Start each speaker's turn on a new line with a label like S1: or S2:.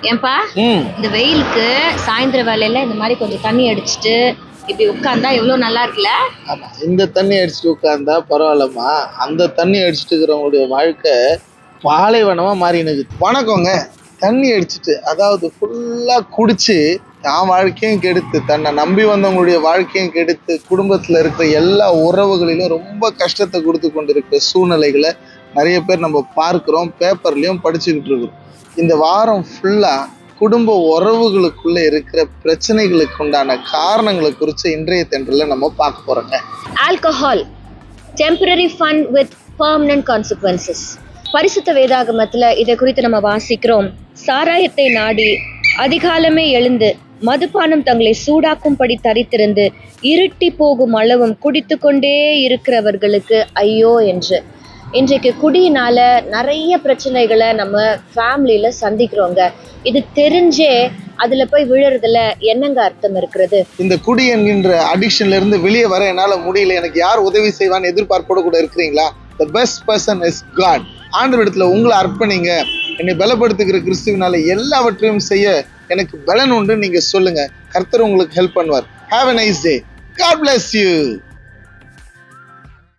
S1: ஏன்பா இந்த வெயிலுக்கு சாயந்தர வேலையில இந்த மாதிரி கொஞ்சம் தண்ணி அடிச்சுட்டு இப்படி உட்கார்ந்தா எவ்வளவு நல்லா இருக்குல்ல.
S2: ஆமா, இந்த தண்ணி அடிச்சுட்டு உட்கார்ந்தா பரவாயில்லம்மா. அந்த தண்ணி அடிச்சுட்டு இருக்கிறவங்களுடைய வாழ்க்கை பாலைவனமா மாறினுது. வணக்கங்க. தண்ணி அடிச்சுட்டு, அதாவது ஃபுல்லா குடிச்சு தான் வாழ்க்கையும் கெடுத்து, தன்னை நம்பி வந்தவங்களுடைய வாழ்க்கையும் கெடுத்து, குடும்பத்துல இருக்கிற எல்லா உறவுகளிலும் ரொம்ப கஷ்டத்தை கொடுத்து கொண்டு இருக்கிற சூழ்நிலைகளை நிறைய பேர் நம்ம பார்க்கிறோம், பேப்பர்லயும் படிச்சுக்கிட்டு இருக்கிறோம். இந்த வாரம் ஃபுல்லா குடும்ப உறவுகளுக்குள்ள இருக்கிற பிரச்சனைகளுக்கு உண்டான காரணங்களை குறித்து இன்றைய தென்றல நம்ம பார்க்க போறோங்க.
S1: Alcohol temporary fun with permanent consequences. பரிசுத்த வேதாகமத்துல இதை குறித்து நம்ம வாசிக்கிறோம். சாராயத்தை நாடி அதிகாலமே எழுந்து மதுபானம் தங்களை சூடாக்கும்படி தரித்திருந்து இருட்டி போகும் அளவும் குடித்து கொண்டே இருக்கிறவர்களுக்கு ஐயோ என்று. இன்றைக்கு குடியினால நிறைய பிரச்சனைகளை நம்ம ஃபேமிலியில சந்திக்கிறோங்க. இது தெரிஞ்சே அதுல போய் விழுறதுல என்னங்க அர்த்தம் இருக்கிறது?
S2: இந்த குடி என்கின்ற அடிக்ஷன்ல இருந்து வெளியே வர என்னால முடியல, எனக்கு யார் உதவி செய்வான்னு எதிர்பார்ப்போட கூட இருக்கிறீங்களா? The best person is God. ஆண்டவர் இடத்துல உங்களை அர்ப்பணிங்க. என்னை பலப்படுத்துகிற கிறிஸ்துவினால எல்லாவற்றையும் செய்ய எனக்கு பலன் உண்டு நீங்க சொல்லுங்க. கர்த்தர் உங்களுக்கு ஹெல்ப் பண்ணுவார். Have a nice day. God bless you.